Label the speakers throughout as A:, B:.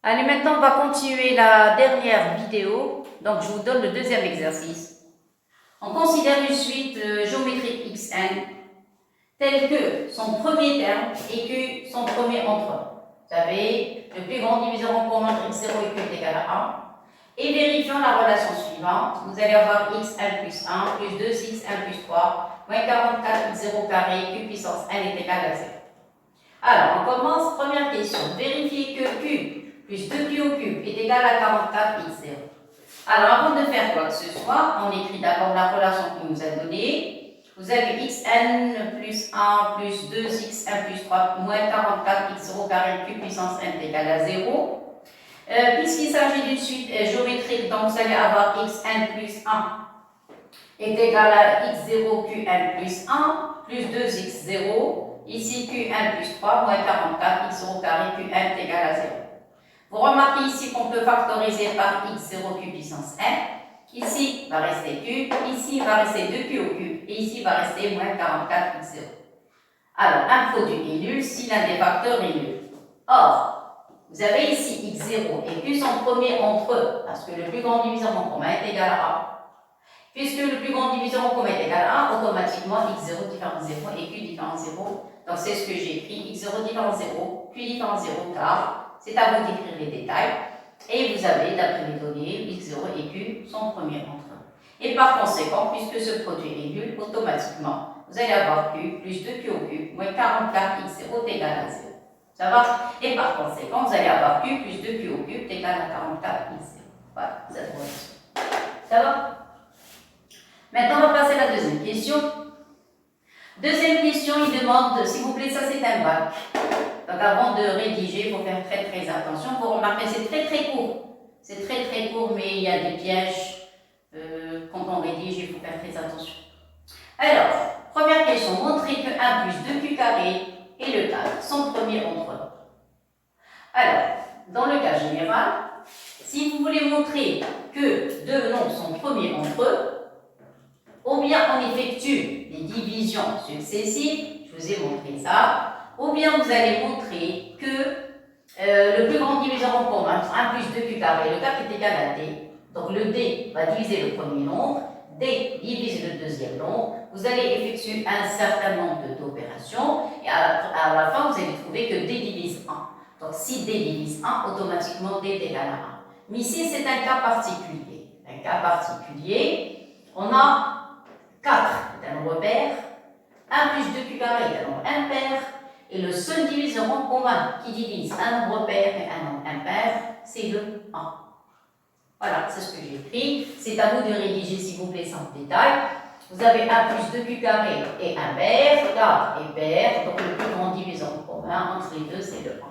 A: Allez, maintenant on va continuer la dernière vidéo. Donc je vous donne le deuxième exercice. On considère une suite géométrique xn telle que son premier terme et que son premier entre. Vous savez, le plus grand diviseur en commun entre x0 et q est égal à 1. Et vérifions la relation suivante. Vous allez avoir x1 plus 1 plus 2x1 plus 3 moins 44 x0 carré q puissance n est égal à 0. Alors, on commence. Première question. Vérifiez que q plus 2q au cube est égal à 44 x0. Alors, avant de faire quoi que ce soit, on écrit d'abord la relation qu'on nous a donnée. Vous avez xn plus 1 plus 2x1 plus 3 moins 44 x0 carré q puissance n est égal à 0. Puisqu'il s'agit d'une suite géométrique, donc vous allez avoir xn plus 1 est égal à x0 qn plus 1 plus 2x0. Ici, qn plus 3 moins 44 x0 carré qn est égal à 0. Vous remarquez ici qu'on peut factoriser par x0 q puissance n. Ici, va rester q. Ici, va rester 2q au cube. Et ici, va rester moins 44 x0. Alors, un produit est nul si l'un des facteurs est nul. Or, vous avez ici x0 et q sont premiers entre eux, parce que le plus grand diviseur en commun est égal à 1. Puisque le plus grand diviseur en commun est égal à 1, automatiquement x0 différence 0 et q différence 0. Donc, c'est ce que j'ai écrit, x0 différence 0, q différence 0, car c'est à vous d'écrire les détails. Et vous avez, d'après les données, x0 et q sont premiers entre eux. Et par conséquent, puisque ce produit est nul, automatiquement, vous allez avoir q plus 2q au cube moins 44 x0 est égal à 0. Ça va? Et par conséquent, vous allez avoir q plus 2q au cube est égal à 44 x0. Voilà, cette relation. Ça va? Maintenant, on va passer à la deuxième question. Deuxième question, il demande, s'il vous plaît, ça c'est un bac. Donc avant de rédiger, il faut faire très très attention. Vous remarquez, c'est très très court. C'est très très court, mais il y a des pièges. Quand on rédige, il faut faire très attention. Alors, première question, montrez que 1 plus 2q carré et le 4 sont premiers entre eux. Alors, dans le cas général, si vous voulez montrer que deux nombres sont premiers entre eux, ou bien on effectue des divisions successives, je vous ai montré ça, ou bien vous allez montrer que le plus grand diviseur en commun, 1 plus 2q carré, le 4 est égal à d, donc le d va diviser le premier nombre, d divise le deuxième nombre, vous allez effectuer un certain nombre d'opérations, et à la fin vous allez trouver que d divise 1. Donc si d divise 1, automatiquement d est égal à 1. Mais ici c'est un cas particulier. Un cas particulier, on a 4 est un nombre pair, 1 plus 2q carré est un nombre impair, et le seul diviseur en commun qui divise un nombre pair et un nombre impair, c'est le 1. Voilà, c'est ce que j'ai écrit. C'est à vous de rédiger, s'il vous plaît, sans détail. Vous avez 1 plus 2q carré et impair, 4 est pair, donc le plus grand diviseur en commun entre les deux, c'est le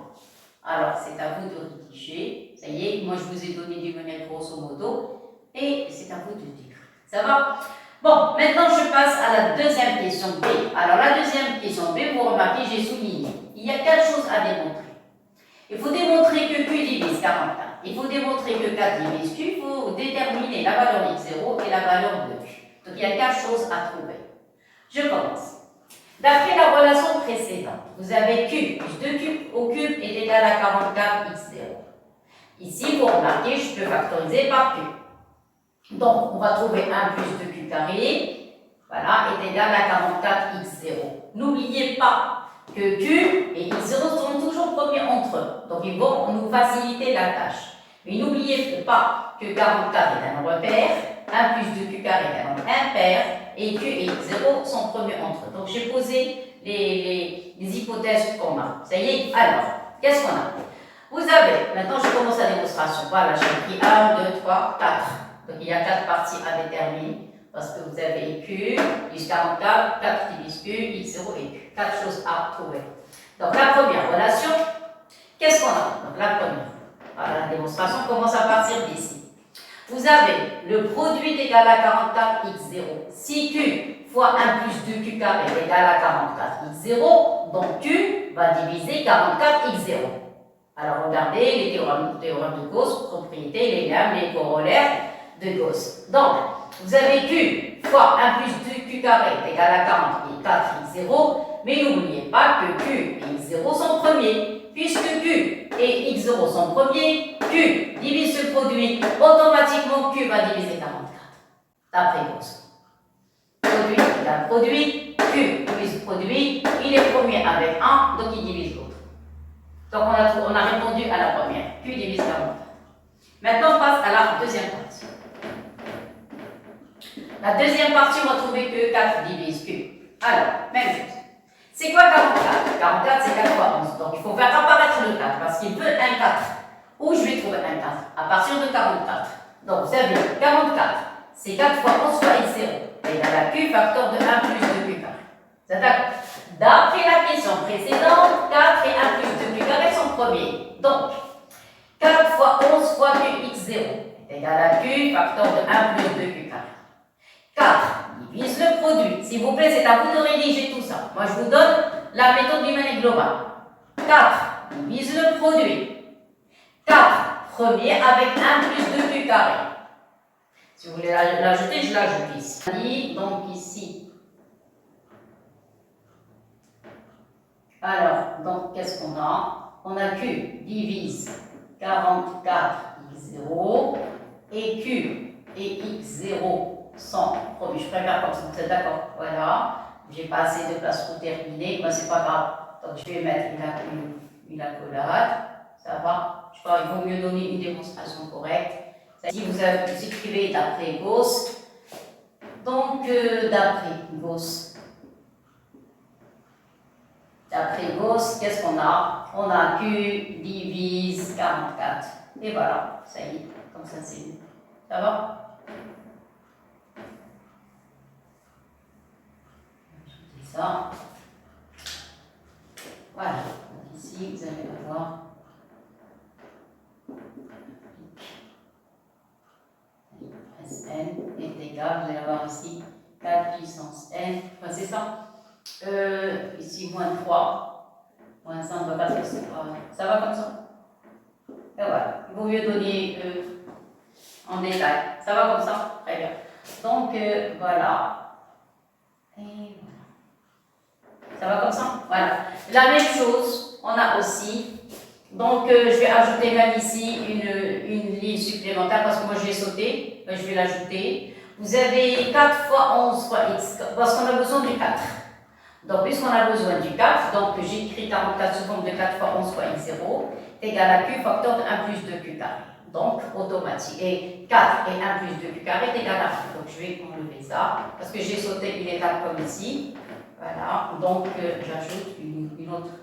A: 1. Alors, c'est à vous de rédiger. Ça y est, moi je vous ai donné du manière grosso modo, et c'est à vous de dire. Ça va? Bon, maintenant je passe à la deuxième question B. Alors la deuxième question B, vous remarquez, j'ai souligné. Il y a 4 choses à démontrer. Il faut démontrer que Q divise 41. Il faut démontrer que 4 divise Q. Il faut déterminer la valeur x0 et la valeur de Q. Donc il y a 4 choses à trouver. Je commence. D'après la relation précédente, vous avez Q plus 2Q au cube est égal à 44 x0. Ici, vous remarquez, je peux factoriser par Q. Donc, on va trouver 1 plus 2q carré, voilà, est égal à 44 x0. N'oubliez pas que q et x0 sont toujours premiers entre eux, donc ils vont nous faciliter la tâche. Mais n'oubliez pas que 44 est un nombre pair, 1 plus 2q carré est un nombre impair, et q et x0 sont premiers entre eux. Donc, j'ai posé les hypothèses qu'on a. Ça y est, alors, qu'est-ce qu'on a? Vous avez, maintenant je commence la démonstration. Voilà, j'ai pris 1, 2, 3, 4. Donc il y a 4 parties à déterminer parce que vous avez Q plus 44, 4 divise Q, x0 et Q. 4 choses à trouver. Donc la première relation, qu'est-ce qu'on a? Donc la première, voilà, la démonstration commence à partir d'ici. Vous avez le produit égal à 44 x0. Si Q fois 1 plus 2q carré est égal à 44 x0, donc Q va diviser 44 x0. Alors regardez les théorèmes de Gauss, propriétés, les gammes, les corollaires de Gauss. Donc, vous avez Q fois 1 plus 2q carré est égal à 40 et 4 x0, mais n'oubliez pas que Q et x0 sont premiers, puisque Q et x0 sont premiers, Q divise ce produit, automatiquement Q va diviser 44. D'après Gauss. Produit égale produit, Q divise produit, il est premier avec 1, donc il divise l'autre. Donc on a répondu à la première, Q divise 44. Maintenant on passe à la deuxième partie. La deuxième partie, on va trouver que 4 divise Q. Alors, même chose. C'est quoi 44? 44, c'est 4 fois 11. Donc, il faut faire apparaître le 4 parce qu'il veut un 4. Où je vais trouver un 4? À partir de 44. Donc, vous savez, 44, c'est 4 fois 11 fois x0. Égale à Q facteur de 1 plus 2Q carré. C'est d'accord? D'après la question précédente, 4 et 1 plus 2Q carré sont premiers. Donc, 4 fois 11 fois Q x0 est égal à Q facteur de 1 plus 2Q carré. 4 divise le produit. S'il vous plaît, c'est à vous de rédiger tout ça. Moi, je vous donne la méthode du manière globale. 4 divise le produit. 4 premier avec 1 plus 2Q carré. Si vous voulez l'ajouter, je l'ajoute ici. Donc ici. Alors, donc qu'est-ce qu'on a? On a Q divise 44 x0 et Q et x0 sont promis. Je préfère comme ça, vous êtes d'accord? Voilà. J'ai pas assez de place pour terminer, mais c'est pas grave. Donc je vais mettre une accolade. Ça va. Je crois qu'il vaut mieux donner une démonstration correcte. Si vous écrivez d'après Gauss, donc d'après Gauss, qu'est-ce qu'on a? On a Q divise 44. Et voilà, ça y est, comme ça c'est mieux. Ça va? Ça. Voilà. Ici, vous allez avoir Sn est égal, vous allez avoir ici 4 puissance n. Enfin, c'est ça. Ici, moins 3. Moins 100, on ne va pas faire ça. Ça va comme ça? Et voilà. Il vaut mieux donner en détail. Ça va comme ça? Très bien. Donc, voilà. Et voilà. Ça va comme ça? Voilà. La même chose, on a aussi. Donc, je vais ajouter même ici une ligne supplémentaire parce que moi, je l'ai sauté. Je vais l'ajouter. Vous avez 4 fois 11 fois x parce qu'on a besoin du 4. Donc, puisqu'on a besoin du 4, donc j'écris 44 sous forme de 4 fois 11 fois x0 égale à q facteur de 1 plus 2q carré. Donc, automatique. Et 4 et 1 plus 2q carré est égal à 1. Donc, je vais enlever ça parce que j'ai sauté une étape comme ici. Voilà. Donc, j'ajoute une autre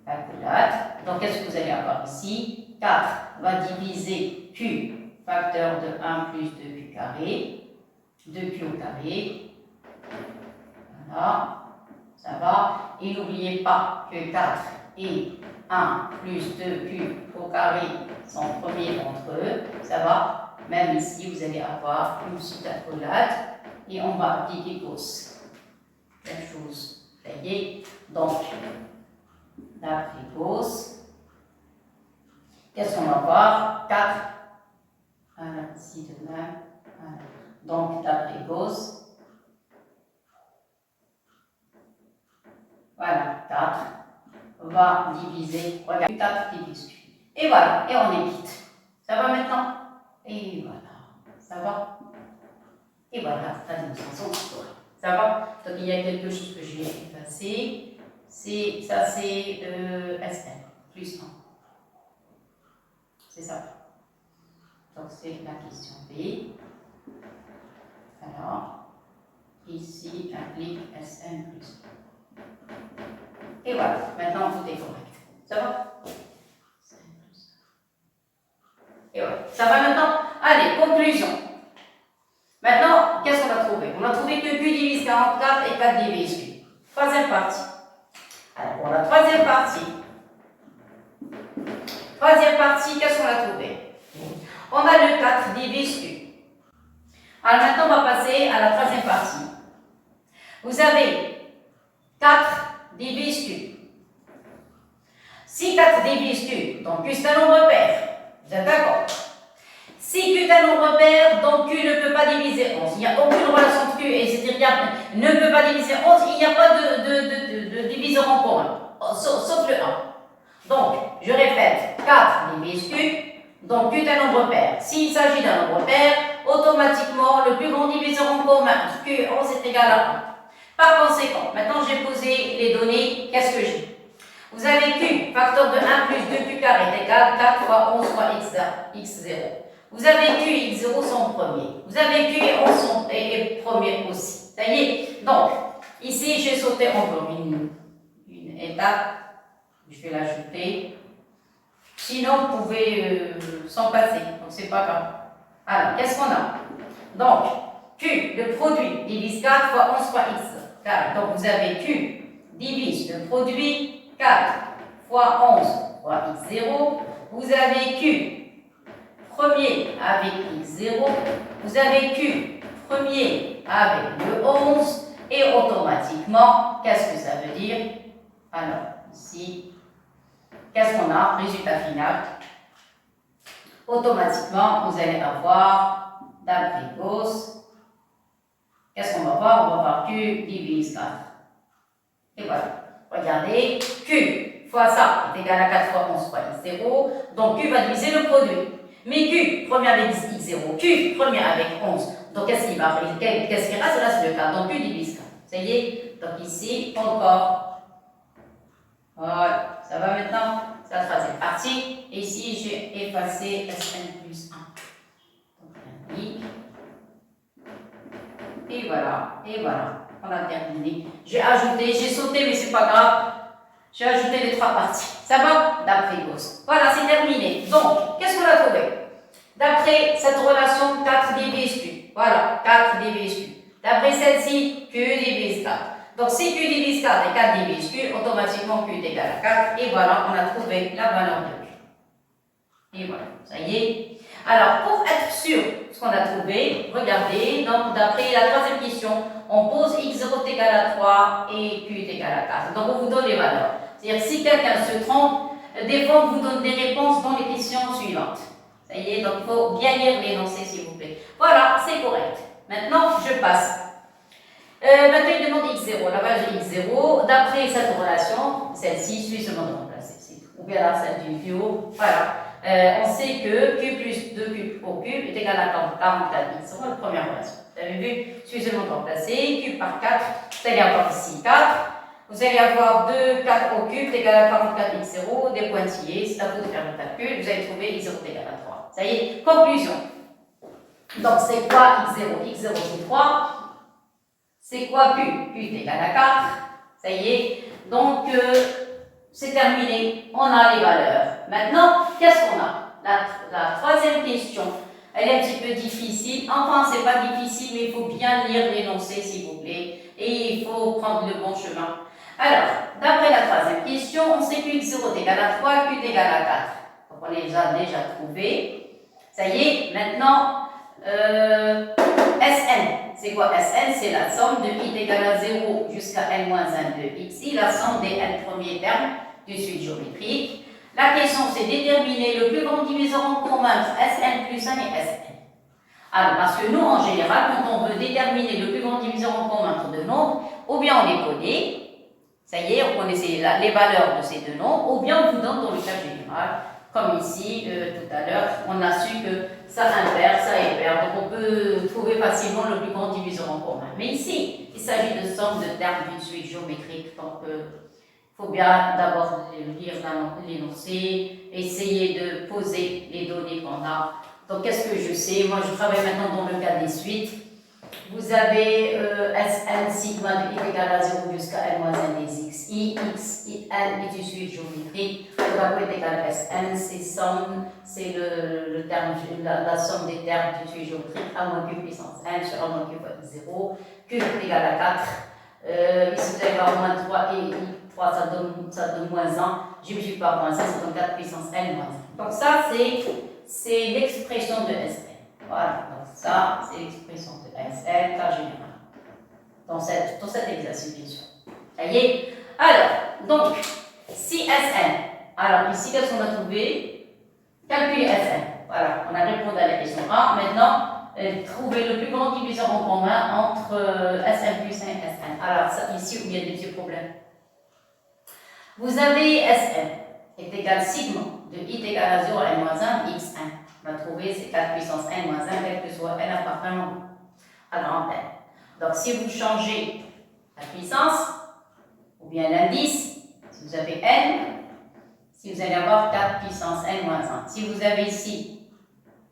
A: accolade. Donc, qu'est-ce que vous allez avoir ici? 4 va diviser q facteur de 1 plus 2q carré. 2q au carré. Voilà. Ça va. Et n'oubliez pas que 4 et 1 plus 2q au carré sont premiers entre eux. Ça va. Même ici, vous allez avoir une petite accolade et on va appliquer Gauss. Même chose. Ça y est. Donc, d'après Gauss, qu'est-ce qu'on va voir? 4. Voilà, ici de même. Voilà. Donc, d'après Gauss, voilà, 4 va diviser, regarde, 4 divise Q. Et voilà, et on est quitte. Ça va maintenant? Et voilà, ça va? Et voilà, la démonstration d'histoire. Ça va? Donc, il y a quelque chose que j'ai effacé. Ça, c'est Sn, plus 1. C'est ça. Donc, c'est la question B. Alors, ici, implique Sn plus 1. Et voilà, maintenant, tout est correct. Ça va? Et voilà. Ça va maintenant? Allez, conclusion. Maintenant, qu'est-ce qu'on a trouvé? On a trouvé que Q divise 44 et 4 divise Q. Troisième partie. Alors, pour la troisième partie, qu'est-ce qu'on a trouvé? On a le 4 divise Q. Alors maintenant, on va passer à la troisième partie. Vous avez 4 divise Q. Si 4 divise Q, donc Q c'est un nombre pair. Vous êtes d'accord? Si Q est un nombre pair, donc Q ne peut pas diviser 11. Il n'y a aucune relation entre Q et c'est-à-dire ne peut pas diviser 11. Il n'y a pas de diviseur en commun, sauf le 1. Donc, je répète, 4 divise Q, donc Q est un nombre pair. S'il s'agit d'un nombre pair, automatiquement, le plus grand diviseur en commun, Q11 est égal à 1. Par conséquent, maintenant j'ai posé les données, qu'est-ce que j'ai? Vous avez Q, facteur de 1 plus 2Q carré est égal à 4 fois 11 fois x0. Vous avez Q et x0 sont premiers. Vous avez Q et 11 sont premiers aussi. Ça y est. Donc, ici, j'ai sauté encore une étape. Je vais l'ajouter. Sinon, vous pouvez s'en passer. Donc, c'est pas grave. Alors, qu'est-ce qu'on a? Donc, Q, le produit, divise 4 fois 11 fois x. Donc, vous avez Q divise le produit 4 fois 11 fois x0. Vous avez Q premier avec x0. Vous avez Q premier avec le 11. Et automatiquement, qu'est-ce que ça veut dire? Alors, ici, qu'est-ce qu'on a? Résultat final. Automatiquement, vous allez avoir, d'après Gauss, qu'est-ce qu'on va voir? On va voir Q divise 4. Et voilà. Regardez, Q fois ça est égal à 4 fois 11 fois x0. Donc, Q va diviser le produit. Mais Q, premier avec x0, Q, premier avec 11. Donc, qu'est-ce qui va? Qu'est-ce qui reste? Reste le 4. Donc, Q divise 4. Ça y est? Donc, ici, encore. Voilà. Ça va maintenant? Ça sera cette partie. Et ici, j'ai effacé Sn plus 1. Donc, et voilà. Et voilà. On a terminé. J'ai ajouté, j'ai sauté, mais c'est pas grave. J'ai ajouté les 3 parties. Ça va? D'après Gauss. Voilà, c'est terminé. Donc, qu'est-ce qu'on a trouvé? D'après cette relation 4 divise Q. Voilà, 4 divise Q. D'après celle-ci, Q divise 4. Donc, si Q divise 4 et 4 divise Q, automatiquement Q est égal à 4. Et voilà, on a trouvé la valeur de Q. Et voilà, ça y est. Alors, pour être sûr de ce qu'on a trouvé, regardez, donc d'après la troisième question, on pose x0 est égal à 3 et q est égal à 4. Donc, on vous donne les valeurs. C'est-à-dire, si quelqu'un se trompe, des fois, on vous donne des réponses dans les questions suivantes. Ça y est, donc il faut bien lire l'énoncé, s'il vous plaît. Voilà, c'est correct. Maintenant, je passe. Maintenant, il demande x0, la valeur de x0. D'après cette relation, celle-ci suit ce mode remplacé. Ou bien là, celle du haut. Voilà. On sait que q plus 2q au cube est égal à 44x. C'est la première relation. Vous avez vu, suffisament remplacé, cube par 4, vous allez avoir ici 4. Vous allez avoir 2, 4 au cube est égal à 44x0, des pointillés, c'est à vous de faire le calcul, vous allez trouver x0 est égal à 3. Ça y est, conclusion. Donc c'est quoi x0? x0 c'est 3. C'est quoi q? Q est égal à 4. Ça y est, donc c'est terminé, on a les valeurs. Maintenant, qu'est-ce qu'on a? La troisième question, elle est un petit peu difficile. Enfin, c'est pas difficile, mais il faut bien lire l'énoncé, s'il vous plaît. Et il faut prendre le bon chemin. Alors, d'après la troisième question, on sait que x0 est égal à 3, q est égal à 4. Donc, on les a déjà trouvés. Ça y est, maintenant, Sn. C'est quoi Sn? C'est la somme de i égale à 0 jusqu'à n-1 de xi, la somme des n premiers termes du suite géométrique. La question, c'est déterminer le plus grand diviseur en commun entre Sn plus 1 et Sn. Alors, parce que nous, en général, quand on veut déterminer le plus grand diviseur en commun entre deux nombres, ou bien on les connaît, ça y est, on connaît les valeurs de ces deux nombres, ou bien on vous donne dans le cas général, comme ici, tout à l'heure, on a su que ça impair, ça est pair, donc on peut trouver facilement le plus grand diviseur en commun. Mais ici, il s'agit de somme de termes d'une suite géométrique, donc il faut bien d'abord lire l'énoncé, essayer de poser les données qu'on a. Donc, qu'est-ce que je sais? Moi, je travaille maintenant dans le cas des suites. Vous avez Sn sigma de i égale à 0 jusqu'à n-1 des x. X, n est une suite géométrique. Le est égal à Sn, c'est somme, c'est le terme, la somme des termes d'une suite géométrique, a moins q puissance n sur a moins q fois 0. Q est égal à 4. Ici, vous allez avoir moins 3 et 3, ça donne moins 1. J'ai multiplié par moins 1, ça donne 4 puissance n moins 1. Donc, ça, c'est l'expression de Sn. Voilà, donc ça, c'est l'expression de Sn, cas général. Dans cet exercice, bien sûr. Ça y est. Alors, donc, si Sn, alors ici, qu'est-ce qu'on a trouvé? Calculer Sn. Voilà, on a répondu à la question A. Maintenant, trouver le plus grand diviseur en commun entre Sn plus 1 et Sn. Alors, ça, ici, où il y a des petits problèmes. Vous avez Sn. est égal sigma de i est égal à 0 à n-1 x1. On va trouver c'est 4 puissance n-1, quel que soit n appartenant à grand N. Donc si vous changez la puissance, ou bien l'indice, si vous avez n, si vous allez avoir 4 puissance n-1. Si vous avez ici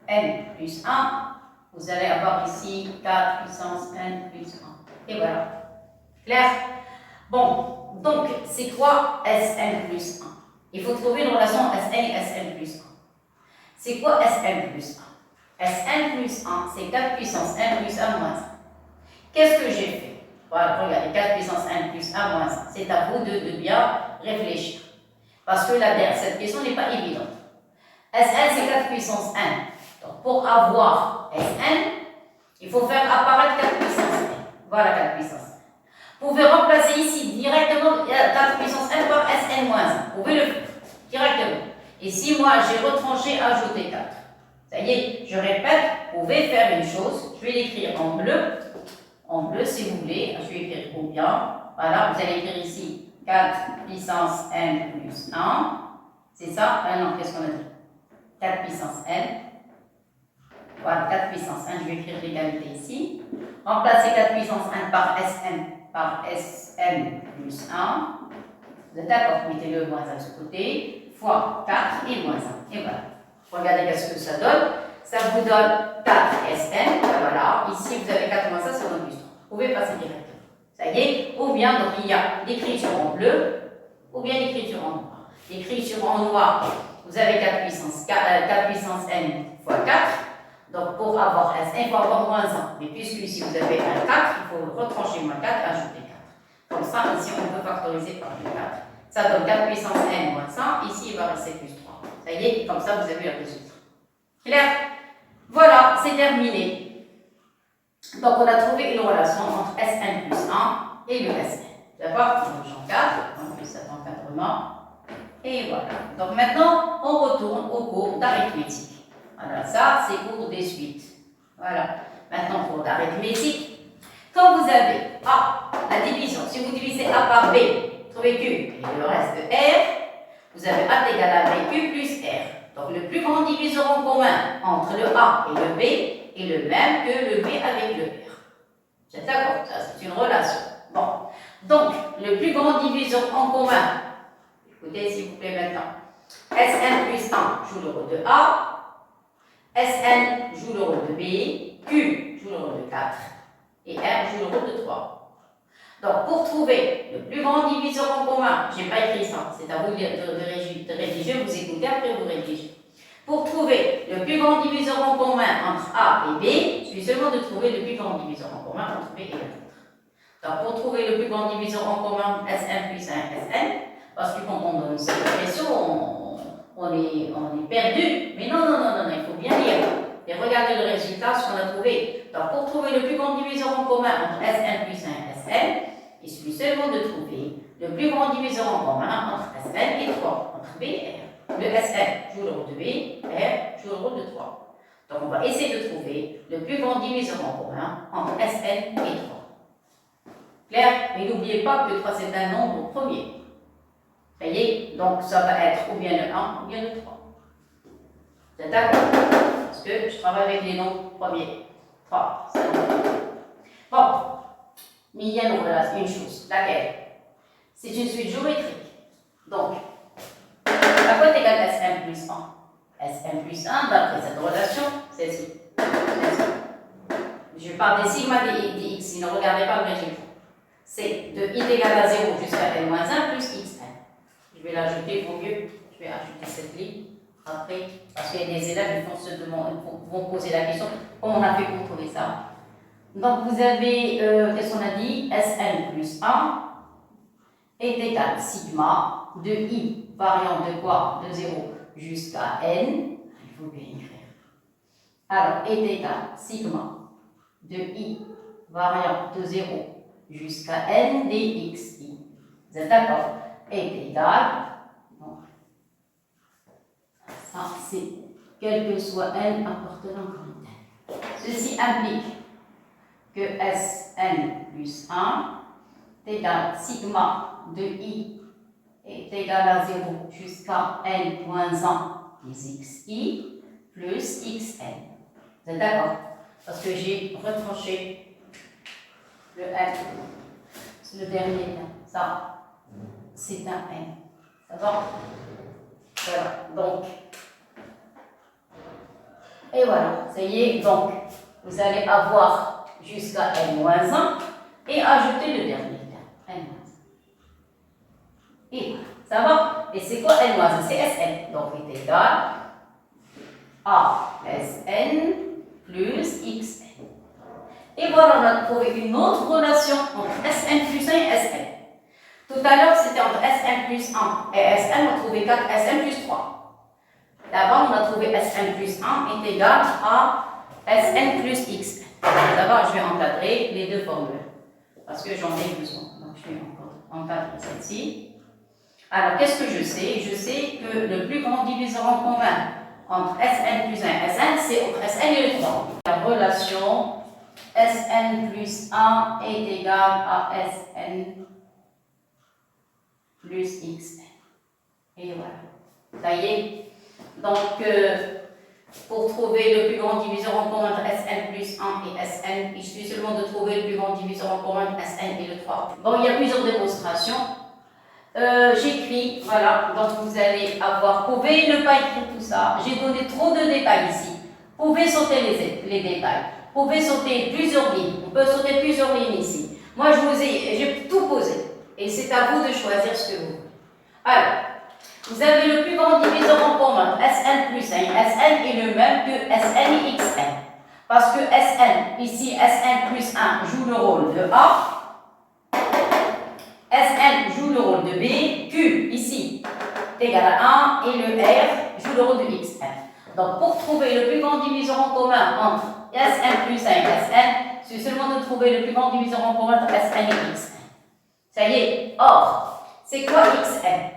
A: n plus 1, vous allez avoir ici 4 puissance n plus 1. Et voilà. Clair? Bon, donc c'est quoi Sn plus 1? Il faut trouver une relation Sn et Sn plus 1. C'est quoi Sn plus 1? Sn plus 1, c'est 4 puissance n plus 1 moins 1. Qu'est-ce que j'ai fait? Voilà, regardez, 4 puissance n plus 1 moins 1. C'est à vous de bien réfléchir. Parce que cette question n'est pas évidente. Sn, c'est 4 puissance n. Donc, pour avoir Sn, il faut faire apparaître 4 puissance n. Voilà 4 puissance n. Vous pouvez remplacer ici directement 4 puissance n par Sn moins 1. Vous pouvez le faire directement. Et si moi, j'ai retranché, ajouté 4. Ça y est, je répète, vous pouvez faire une chose. Je vais l'écrire en bleu. En bleu, si vous voulez. Je vais écrire combien? Voilà, vous allez écrire ici 4 puissance n plus 1. C'est ça? Ah non, qu'est-ce qu'on a dit? 4 puissance n. Voilà, 4 puissance 1, je vais écrire l'égalité ici. Remplacez 4 puissance 1 par Sn plus 1. Vous êtes d'accord? Mettez le moins 1 de ce côté, fois 4 et moins 1. Et voilà. Regardez qu'est-ce que ça donne. Ça vous donne 4 Sn. Voilà. Ici, vous avez 4 moins 1, ça donne plus 3. Vous pouvez passer directement. Ça y est. Ou bien, donc il y a l'écriture en bleu, ou bien l'écriture en noir. L'écriture en noir, vous avez 4 puissance n fois 4. Donc, pour avoir Sn, il faut avoir moins 1. Mais puisque ici, vous avez un 4, il faut retrancher moins 4 et ajouter 4. Comme ça, ici, on peut factoriser par le 4. Ça donne 4 puissance n moins 1. Ici, il va rester plus 3. Ça y est, comme ça, vous avez le résultat. Clair? Voilà, c'est terminé. Donc, on a trouvé une relation entre Sn plus 1 et le Sn. D'accord? Donc, j'encadre. On fait cet encadrement. Et voilà. Donc, maintenant, on retourne au cours d'arithmétique. Voilà, ça, c'est cours des suites. Voilà. Maintenant, cours d'arithmétique. Quand vous avez A, la division, si vous divisez A par B, trouvez Q et le reste de R, vous avez A égale à BQ plus R. Donc, le plus grand diviseur en commun entre le A et le B est le même que le B avec le R. Vous êtes d'accord? Ça, c'est une relation. Bon. Donc, le plus grand diviseur en commun, écoutez s'il vous plaît maintenant, Sn plus 1 joue le rôle de A, Sn joue le rôle de B, Q joue le rôle de 4 et R joue le rôle de 3. Donc, pour trouver le plus grand diviseur en commun, je n'ai pas écrit ça, c'est à vous de rédiger, vous écoutez, après vous rédigez. Pour trouver le plus grand diviseur en commun entre A et B, il suffit seulement de trouver le plus grand diviseur en commun entre B et 4. Donc, pour trouver le plus grand diviseur en commun, Sn plus 1 Sn, parce que quand on donne cette expression, on est perdu. Mais non, il faut bien lire. Et regardez le résultat, ce qu'on a trouvé. Donc, pour trouver le plus grand diviseur en commun entre Sn plus 1 Sn, il suffit seulement de trouver le plus grand diviseur en commun entre Sn et 3, entre B et R. Le Sn joue le rôle de B, R joue le rôle de 3. Donc, on va essayer de trouver le plus grand diviseur en commun entre Sn et 3. Clair? Mais n'oubliez pas que 3 c'est un nombre premier. Vous voyez? Donc, ça va être ou bien le 1 ou bien le 3. Vous êtes d'accord? Parce que je travaille avec les nombres premiers. 3, c'est bon. Mais il y a une chose. Laquelle? C'est une suite géométrique. Donc, à quoi est égal Sn plus 1? Sn plus 1, d'après cette relation, c'est ceci. Je parle des sigma des x, ne regardez pas le résultat. C'est de i égale à 0 jusqu'à n moins 1 plus xn. Je vais l'ajouter, vaut mieux. Je vais ajouter cette ligne après, parce qu'il y a des élèves qui vont poser la question comment on a fait pour trouver ça. Donc vous avez, qu'est-ce qu'on a dit? Sn plus 1 est égal sigma de i variant de quoi? De 0 jusqu'à n. Il faut bien écrire. Alors, est égal sigma de i variant de 0 jusqu'à n dxi. Vous êtes d'accord? Est égal, donc, ça c'est quel que soit n appartenant comme n. Ceci implique que Sn plus 1 est égal sigma de i est égal à 0 jusqu'à n moins 1 des xi plus xn. Vous êtes d'accord? Parce que j'ai retranché le n. C'est le dernier lien. Ça, c'est un n. Ça va? Voilà. Donc, et voilà. Ça y est. Donc, vous allez avoir jusqu'à n moins 1 et ajouter le dernier lien. N moins 1. Et voilà. Ça va? Et c'est quoi n moins 1? C'est Sn. Donc, il est égal à Sn plus Xn. Et voilà, on a trouvé une autre relation entre Sn plus 1 et Sn. Tout à l'heure, c'était entre Sn plus 1 et Sn, on a trouvé 4 Sn plus 3. Là-bas, on a trouvé Sn plus 1 est égal à Sn plus Xn. D'abord, je vais encadrer les deux formules parce que j'en ai besoin. Donc, je vais encadrer celle-ci. Alors, qu'est-ce que je sais? Je sais que le plus grand diviseur en commun entre Sn plus 1 et Sn, c'est entre Sn et le 3. La relation Sn plus 1 est égal à Sn plus Xn. Et voilà. Ça y est. Donc, pour trouver le plus grand diviseur en commun entre Sn plus 1 et Sn, il suffit seulement de trouver le plus grand diviseur en commun entre Sn et le 3. Bon, il y a plusieurs démonstrations. J'écris, voilà, donc vous allez avoir, vous pouvez ne pas écrire tout ça, j'ai donné trop de détails ici, vous pouvez sauter les détails, vous pouvez sauter plusieurs lignes, on peut sauter plusieurs lignes ici. Moi j'ai tout posé, et c'est à vous de choisir ce que vous voulez. Alors, vous avez le plus grand diviseur en commun, Sn plus 1, Sn est le même que Sn et Xn, parce que Sn, ici Sn plus 1 joue le rôle de A, Sn joue le rôle de B, Q, ici, est égal à 1, et le R joue le rôle de Xn. Donc, pour trouver le plus grand diviseur en commun entre Sn plus 1 et Sn, c'est seulement de trouver le plus grand diviseur en commun entre Sn et Xn. Ça y est. Or, c'est quoi Xn?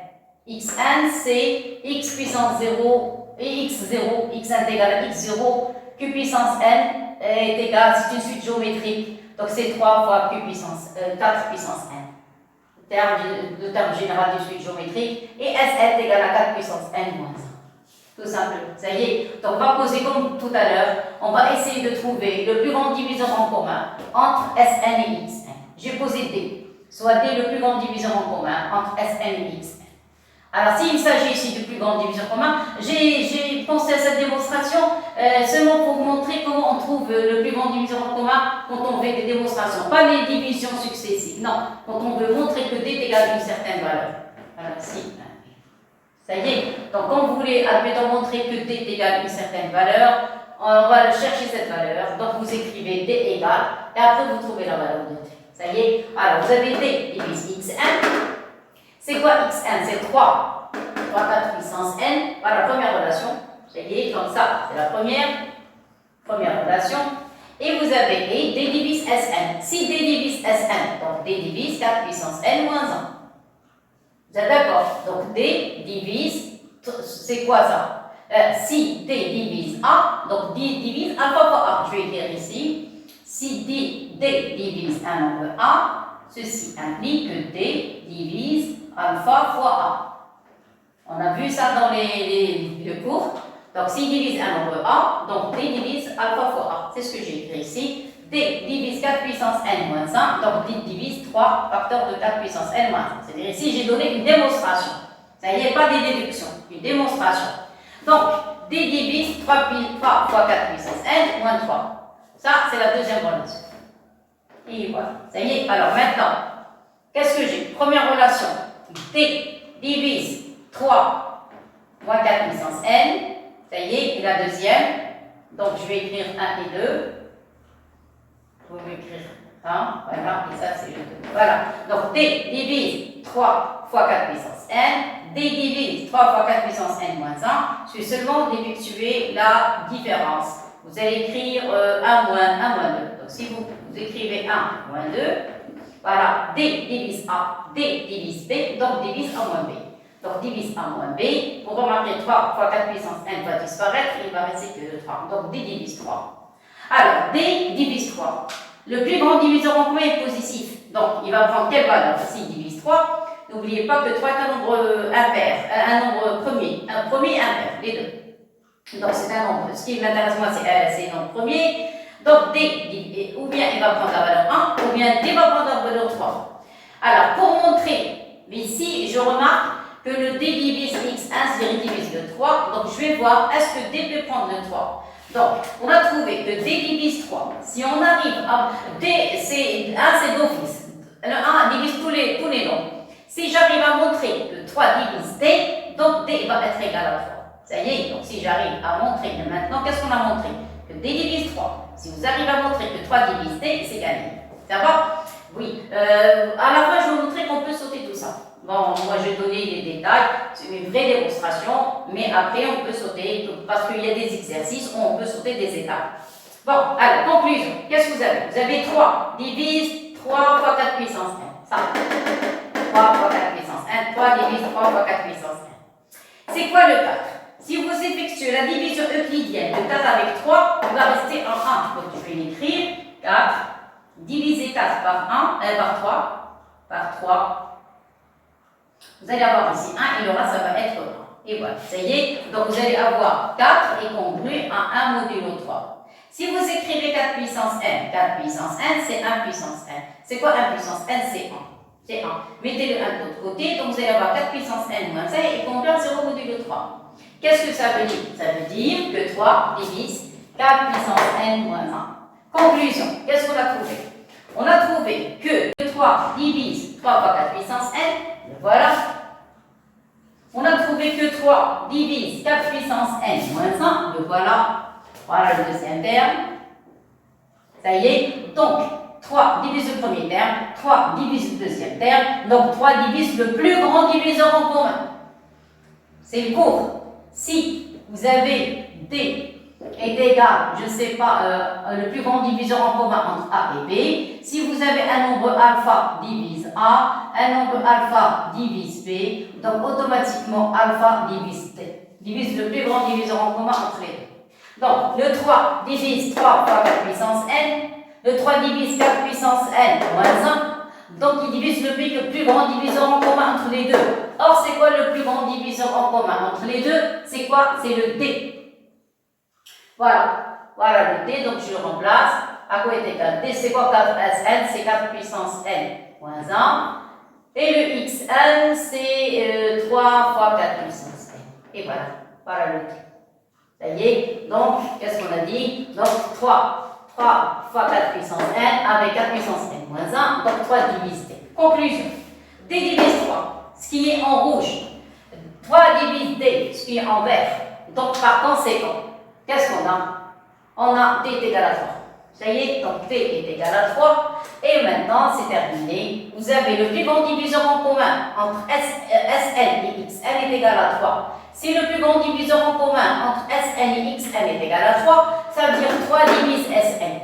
A: Xn, c'est x puissance 0 et x0, xn est égal à x0, q puissance n est égal, c'est une suite géométrique, donc c'est 3 fois q puissance, 4 puissance n. Le terme général du suite géométrique, et Sn est égal à 4 puissance n moins 1. Tout simplement. Ça y est. Donc on va poser comme tout à l'heure, on va essayer de trouver le plus grand diviseur en commun entre Sn et Xn. J'ai posé D, soit D le plus grand diviseur en commun entre Sn et Xn. Alors s'il s'agit ici du plus grand diviseur commun, j'ai pensé à cette démonstration seulement pour vous montrer comment on trouve le plus grand diviseur en commun quand on fait des démonstrations, pas les divisions successives, non, quand on veut montrer que D est égal à une certaine valeur. Alors ici, ça y est, donc quand vous voulez, admettons, montrer que D est égal à une certaine valeur, on va chercher cette valeur, donc vous écrivez D égale, et après vous trouvez la valeur de D. Ça y est, alors vous avez D divise Xn. C'est quoi Xn? C'est 3. 3, 4 puissance n. Voilà la première relation. Ça y est, comme ça, c'est la première relation. Et vous avez D divise Sn. Si D divise Sn, donc D divise 4 puissance n moins 1. Vous êtes d'accord? Donc D divise, c'est quoi ça? Si D divise A, donc D divise alpha fois A. Je vais écrire ici. Si D divise un nombre A, ceci implique que D divise alpha fois A. On a vu ça dans les cours. Donc, s'il divise un nombre A, donc D divise alpha fois A. C'est ce que j'ai écrit ici. D divise 4 puissance n moins 1, donc D divise 3 facteurs de 4 puissance n moins 1. C'est-à-dire ici, j'ai donné une démonstration. Ça y est, pas des déductions, une démonstration. Donc, D divise 3 fois 4 puissance n moins 3. Ça, c'est la deuxième relation. Et voilà. Ça y est. Alors, maintenant, qu'est-ce que j'ai? Première relation. D divise 3 moins 4 puissance n. Ça y est. Et la deuxième. Donc, je vais écrire 1 et 2. Vous pouvez écrire 1. Voilà. Et ça, c'est le 2. Voilà. Donc, D divise 3 fois 4 puissance n. D divise 3 fois 4 puissance n moins 1. Je vais seulement d'effectuer la différence. Vous allez écrire 1 moins 2. Donc, si vous écrivez 1 moins 2, voilà, D divise A, D divise B, donc divise A moins B. Donc divise A moins B, vous remarquez 3 fois 4 puissance n va disparaître, il va rester que 3. Donc D divise 3. Alors, D divise 3. Le plus grand diviseur en commun est positif. Donc il va prendre quelle valeur? S'il divise 3, N'oubliez pas que 3 est un nombre impair, un nombre premier. Un premier impair, les deux. Donc c'est un nombre. Ce qui m'intéresse moi, c'est le nombre premier. Donc D, ou bien il va prendre la valeur 1, ou bien D va prendre la valeur 3. Alors, pour montrer, ici, je remarque que le D divise X1, c'est divise le 3. Donc, je vais voir, est-ce que D peut prendre le 3? Donc, on a trouvé que D divise 3. Si on arrive à... D, c'est 1, c'est d'office. Le 1 divise tous les nombres. Si j'arrive à montrer que 3 divise D, donc D va être égal à 3. Ça y est, donc si j'arrive à montrer, maintenant, qu'est-ce qu'on a montré? Que D divise 3. Si vous arrivez à montrer que 3 divise D, c'est gagné. Ça va? Oui. À la fin, je vais vous montrer qu'on peut sauter tout ça. Bon, moi, je vais donner les détails. C'est une vraie démonstration. Mais après, on peut sauter, parce qu'il y a des exercices où on peut sauter des étapes. Bon, alors, conclusion. Qu'est-ce que vous avez? Vous avez 3 divise 3 fois 4 puissance 1. Ça. 3 fois 4 puissance 1. 3 divise 3 fois 4 puissance 1. C'est quoi le 4? Si vous effectuez la division euclidienne de 4 avec 3, on va rester en 1. Donc, je vais l'écrire. 4 divisé 4 par 1, par 3. Vous allez avoir ici 1 et le reste, ça va être 1. Et voilà, ça y est. Donc, vous allez avoir 4 et congru en 1 modulo 3. Si vous écrivez 4 puissance n, 4 puissance n, c'est 1 puissance n. C'est quoi 1 puissance n? C'est 1. C'est 1. Mettez le 1 de l'autre côté, donc vous allez avoir 4 puissance n moins 1 et congru en 0 modulo 3. Qu'est-ce que ça veut dire? Ça veut dire que 3 divise 4 puissance n moins 1. Conclusion, qu'est-ce qu'on a trouvé? On a trouvé que 3 divise 3 fois 4 puissance n, le voilà. On a trouvé que 3 divise 4 puissance n moins 1, le voilà. Voilà le deuxième terme. Ça y est. Donc, 3 divise le premier terme, 3 divise le deuxième terme, donc 3 divise le plus grand diviseur en commun. C'est le cours. Si vous avez D est égal, je ne sais pas, le plus grand diviseur en commun entre A et B, si vous avez un nombre alpha divise A, un nombre alpha divise B, donc automatiquement alpha divise D, divise le plus grand diviseur en commun entre les deux. Donc, le 3 divise 3 fois 4 puissance n, le 3 divise 4 puissance n moins 1, donc il divise le plus grand diviseur en commun entre les deux. Or, c'est quoi le plus grand diviseur en commun entre les deux? C'est quoi? C'est le D. Voilà. Voilà le D, donc je le remplace. À quoi est égal D? C'est quoi 4Sn? C'est 4 puissance n moins 1. Et le Xn, c'est 3 fois 4 puissance n. Et voilà. Voilà le D. Ça y est. Donc, qu'est-ce qu'on a dit? Donc, 3 fois 4 puissance n avec 4 puissance n moins 1. Donc, 3 divise D. Conclusion. D divise 3, ce qui est en rouge. 3 divise D, ce qui est en vert. Donc, par conséquent, qu'est-ce qu'on a? On a D est égal à 3. Ça y est, donc D est égal à 3. Et maintenant, c'est terminé. Vous avez le plus grand diviseur en commun entre Sn et Xn est égal à 3. Si le plus grand diviseur en commun entre Sn et Xn est égal à 3, ça veut dire 3 divise Sn.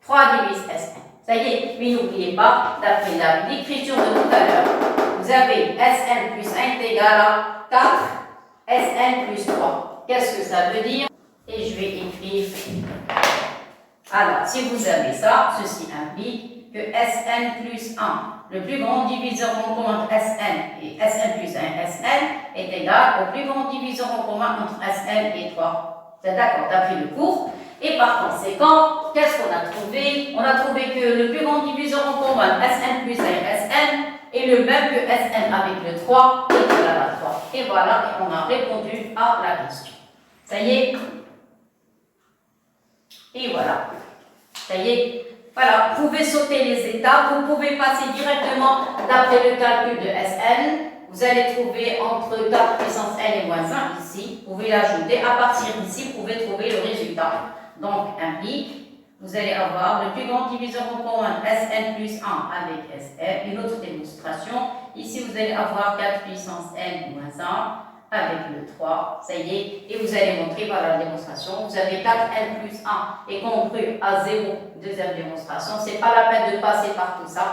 A: 3 divise Sn. Ça y est, mais n'oubliez pas, d'après l'écriture de tout à l'heure, vous avez Sn plus 1 est égal à 4, Sn plus 3. Qu'est-ce que ça veut dire? Et je vais écrire. Alors, si vous avez ça, ceci implique que Sn plus 1, le plus grand diviseur en commun entre Sn et Sn plus 1, Sn, est égal au plus grand diviseur en commun entre Sn et 3. C'est d'accord, tu as pris le cours. Et par conséquent, qu'est-ce qu'on a trouvé? On a trouvé que le plus grand diviseur en commun, Sn plus 1, Sn, est le même que Sn avec le 3 est égal à 3. Et voilà, on a répondu à la question. Ça y est? Et voilà. Ça y est? Voilà, vous pouvez sauter les étapes, vous pouvez passer directement d'après le calcul de Sn. Vous allez trouver entre 4 puissance n et moins 1 ici. Vous pouvez l'ajouter. À partir d'ici, vous pouvez trouver le résultat. Donc, implique, vous allez avoir le plus grand diviseur en commun Sn plus 1 avec Sn. Une autre démonstration. Ici, vous allez avoir 4 puissance n moins 1 avec le 3. Ça y est. Et vous allez montrer par la démonstration. Vous avez 4n plus 1 et congru à 0. Deuxième démonstration. C'est pas la peine de passer par tout ça.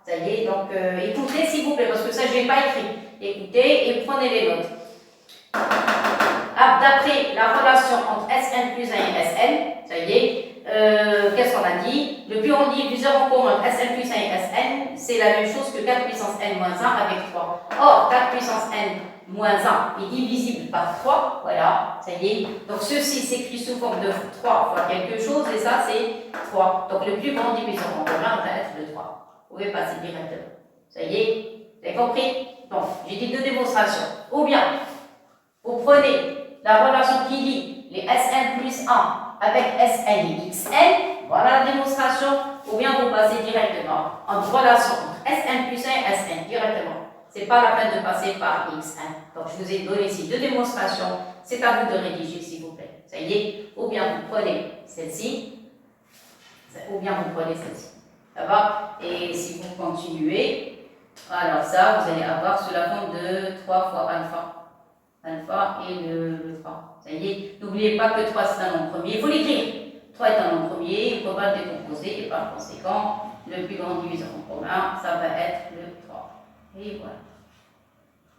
A: Ça y est. Donc, écoutez s'il vous plaît, parce que ça, je n'ai pas écrit. Écoutez et prenez les notes. D'après la relation entre Sn plus 1 et Sn, ça y est, qu'est-ce qu'on a dit? Le plus grand diviseur en commun entre Sn plus 1 et Sn, c'est la même chose que 4 puissance n moins 1 avec 3. Or, 4 puissance n moins 1 est divisible par 3, voilà, ça y est. Donc ceci s'écrit sous forme de 3 fois quelque chose, et ça c'est 3. Donc le plus grand diviseur en commun va être le 3. Vous pouvez passer directement. Ça y est, vous avez compris? Donc, j'ai dit deux démonstrations. Ou bien, vous prenez la relation qui lie les Sn plus 1 avec Sn et Xn, voilà la démonstration, ou bien vous passez directement en relation entre Sn plus 1 et Sn, directement. Ce n'est pas la peine de passer par Xn. Donc, je vous ai donné ici deux démonstrations, c'est à vous de rédiger s'il vous plaît. Ça y est, ou bien vous prenez celle-ci, ou bien vous prenez celle-ci. Ça va? Et si vous continuez, alors ça, vous allez avoir sous la forme de 3 fois alpha. Alpha et le 3. Ça y est, n'oubliez pas que 3 c'est un nombre premier, il faut l'écrire. 3 est un nombre premier, il faut pas le décomposer et par conséquent, le plus grand diviseur en commun, ça va être le 3. Et voilà.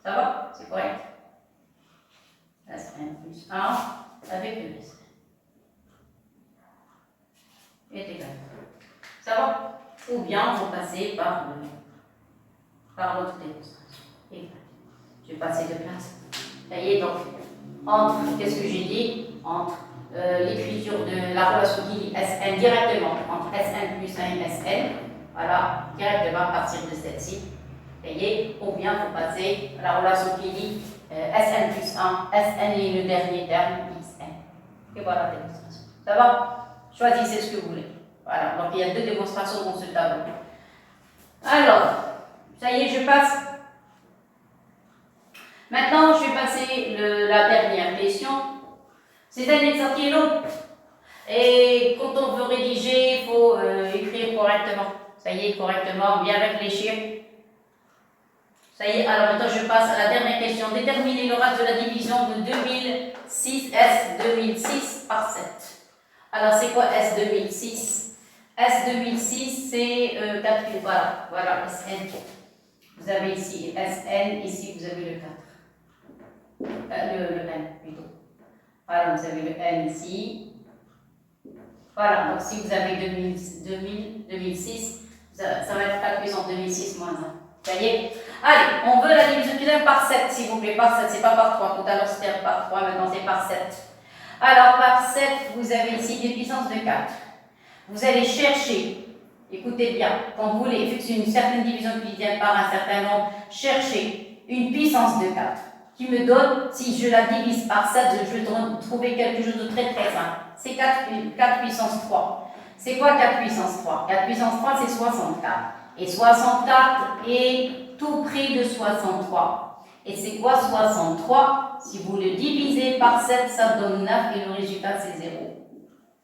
A: Ça va? C'est correct? Sn plus 1 avec le Sn. Est égal. Ça va? Ou bien vous passez par l'autre démonstration. Et voilà. Je vais passer de place. Ça y est, donc, entre, qu'est-ce que j'ai dit? Entre l'écriture de la relation qui lie Sn directement entre Sn plus 1 et Sn, voilà, directement à partir de celle-ci. Ça y est, ou bien vous passez à la relation qui lie Sn plus 1, Sn et le dernier terme, Xn. Et voilà la démonstration. Ça va? Choisissez ce que vous voulez. Voilà, donc il y a deux démonstrations dans ce tableau. Alors, ça y est, je passe. Maintenant, je vais passer la dernière question. C'est un exercice qui est long. Et quand on veut rédiger, il faut écrire correctement. Ça y est, correctement, bien réfléchir. Ça y est, alors maintenant je passe à la dernière question. Déterminer le reste de la division de 2006, S2006 par 7. Alors c'est quoi S2006? S2006 c'est 4, voilà, Sn. Vous avez ici Sn, ici vous avez le 4. Le N plutôt. Voilà, vous avez le N ici. Voilà, donc si vous avez 2006, ça va être 4 puissance 2006 moins 1. Ça y est? Allez, on veut la division finale par 7, s'il vous plaît. Par 7, c'est pas par 3. Tout à l'heure c'était par 3, maintenant c'est par 7. Alors, par 7, vous avez ici des puissances de 4. Vous allez chercher, écoutez bien, quand vous voulez effectuer une certaine division euclidienne par un certain nombre, cherchez une puissance de 4 qui me donne, si je la divise par 7, je vais trouver quelque chose de très très simple. C'est 4 puissance 3. C'est quoi 4 puissance 3? 4 puissance 3, c'est 64. Et 64 est tout près de 63. Et c'est quoi 63? Si vous le divisez par 7, ça donne 9 et le résultat c'est 0.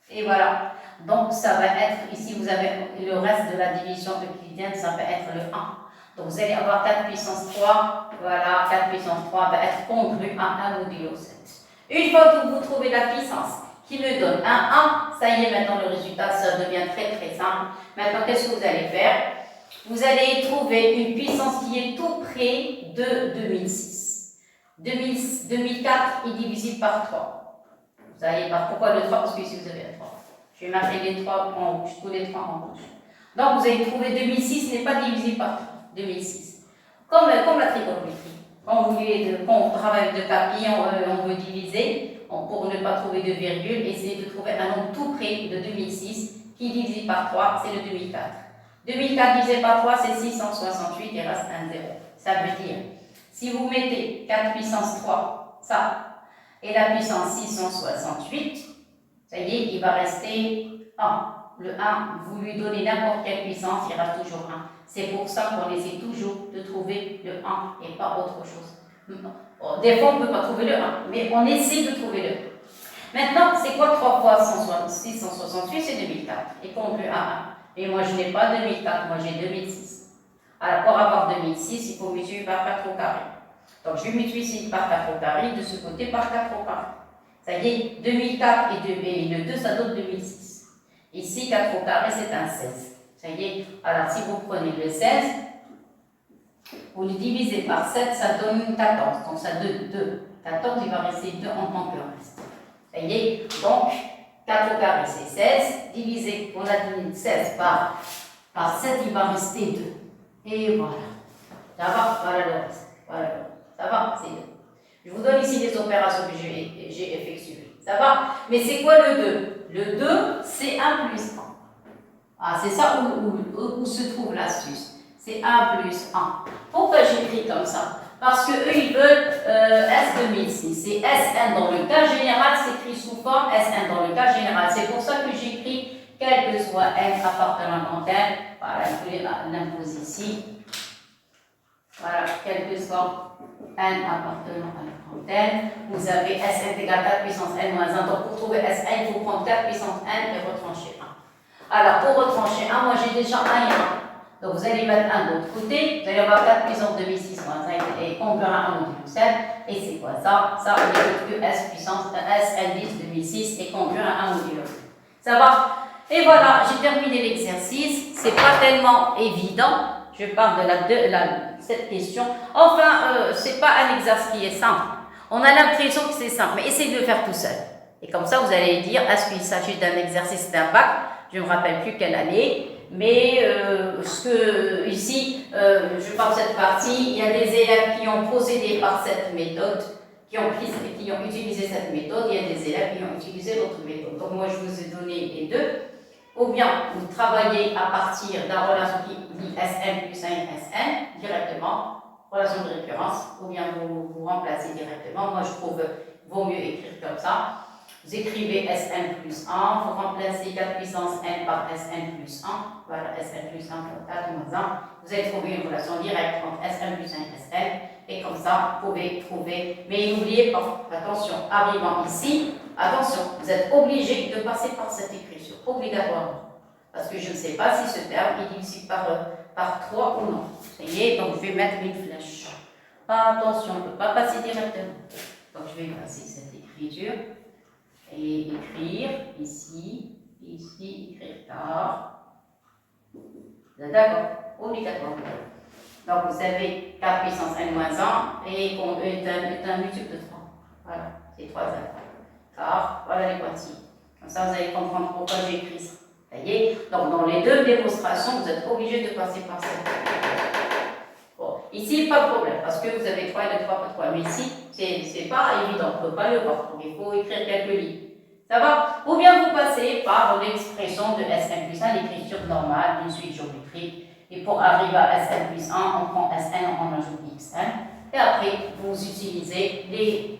A: Et voilà. Donc ça va être, ici vous avez le reste de la division euclidienne, ça va être le 1. Donc vous allez avoir 4 puissance 3, voilà, 4 puissance 3 va être congru à 1 modulo 7. Une fois que vous trouvez la puissance qui me donne un 1, ça y est, maintenant le résultat, ça devient très très simple. Maintenant, qu'est-ce que vous allez faire? Vous allez trouver une puissance qui est tout près de 2006. 2004 est divisible par 3. Vous allez voir pourquoi le 3? Parce que ici vous avez un 3. Je vais marquer les 3 en rouge, tous les 3 en rouge. Donc vous allez trouver 2006 n'est pas divisible par 3. 2006. Comme la trigonométrie. Quand on travaille de tapis, on veut diviser, pour ne pas trouver de virgule, essayez de trouver un nombre tout près de 2006 qui divise par 3, c'est le 2004. 2004 divisé par 3, c'est 668, il reste un 0. Ça veut dire, si vous mettez 4 puissance 3, ça, et la puissance 668, ça y est, il va rester 1. Le 1, vous lui donnez n'importe quelle puissance, il reste toujours 1. C'est pour ça qu'on essaie toujours de trouver le 1 et pas autre chose. Des fois, on ne peut pas trouver le 1, mais on essaie de trouver le 1. Maintenant, c'est quoi 3 fois 668? C'est 2004. Et conclu à 1. Mais moi, je n'ai pas 2004, moi j'ai 2006. Alors, pour avoir 2006, il faut multiplier par 4 au carré. Donc, je multiplie par 4 au carré, de ce côté par 4 au carré. Ça y est, 2004 et le 2, ça donne 2006. Ici, 4 au carré, c'est un 16. Ça y est. Alors, si vous prenez le 16, vous le divisez par 7, ça donne 14. Donc, ça donne 2. 14, il va rester 2 en tant que reste. Ça y est. Donc, 4 au carré, c'est 16. Divisé, on a divisé 16 par 7, il va rester 2. Et voilà. Ça va? Voilà le reste. Voilà. Ça va? C'est 2. Je vous donne ici les opérations que j'ai effectuées. Ça va? Mais c'est quoi le 2? Le 2, c'est 1 plus 1. Ah, c'est ça où se trouve l'astuce. C'est 1 plus 1. Pourquoi j'écris comme ça? Parce qu'eux, ils veulent S2006. C'est Sn dans le cas général, s'écrit sous forme Sn dans le cas général. C'est pour ça que j'écris quel que soit n appartenant à n. Voilà, je vais l'impose ici. Voilà, quel que soit n appartenant à n. Vous avez Sn égale 4 puissance n moins 1. Donc, pour trouver Sn, il faut prendre 4 puissance n et retrancher 1. Alors, pour retrancher 1, moi j'ai déjà 1 et 1. Donc, vous allez mettre 1 de l'autre côté. Vous allez avoir 4 puissance 2006 moins 5 et concurrent 1 modulo 7. Et c'est quoi ça? Ça, on est que S puissance Sn10 2006 et concurrent 1 modulo 7. Ça va? Et voilà, j'ai terminé l'exercice. C'est pas tellement évident. Je parle de cette question. Enfin, c'est pas un exercice qui est simple. On a l'impression que c'est simple, mais essayez de le faire tout seul. Et comme ça, vous allez dire, est-ce qu'il s'agit d'un exercice d'impact? Je ne me rappelle plus quelle année, mais ici, je parle de cette partie, il y a des élèves qui ont procédé par cette méthode, qui ont utilisé cette méthode, il y a des élèves qui ont utilisé l'autre méthode. Donc moi, je vous ai donné les deux. Ou bien vous travaillez à partir d'un relation qui dit Sn plus 1 Sn directement, relation de récurrence, ou bien vous remplacez directement. Moi, je trouve vaut mieux écrire comme ça. Vous écrivez Sn plus 1, vous remplacez 4 puissance n par Sn plus 1. Voilà, Sn plus 1 pour 4 moins 1. Vous allez trouver une relation directe entre Sn plus 1 et Sn. Et comme ça, vous pouvez trouver. Mais n'oubliez pas, attention, arrivant ici, attention, vous êtes obligé de passer par cette écriture, obligatoirement. Parce que je ne sais pas si ce terme est divisible par 3 ou non. Vous voyez, donc je vais mettre une flèche. Attention, on ne peut pas passer directement. Donc je vais passer cette écriture. Et écrire ici, écrire tard. Vous êtes d'accord? Obligatoire. Donc vous avez 4 puissance n moins 1 et qu'on est un multiple de 3. Voilà, c'est 3 alpha. Car voilà les pointillés. Comme ça, vous allez comprendre pourquoi j'ai écrit ça. Vous voyez? Donc dans les deux démonstrations, vous êtes obligé de passer par cette. Bon, ici, pas de problème, parce que vous avez 3 et 2, 3 pas 3. Mais ici, c'est pas évident, on ne peut pas le voir. Donc il faut écrire quelques lignes. Ça va? Ou bien vous passez par l'expression de Sn plus 1, l'écriture normale d'une suite géométrique. Et pour arriver à Sn plus 1, on prend Sn, on ajoute Xn. Et après, vous utilisez les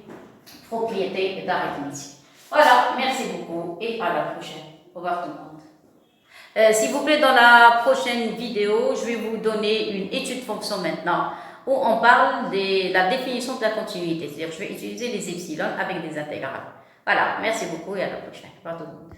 A: propriétés d'arithmétique. Voilà, merci beaucoup et à la prochaine. Au revoir tout le monde. S'il vous plaît, dans la prochaine vidéo, je vais vous donner une étude fonction maintenant où on parle de la définition de la continuité. C'est-à-dire que je vais utiliser les epsilon avec des intégrales. Voilà, merci beaucoup et à la prochaine. Au revoir tout le monde.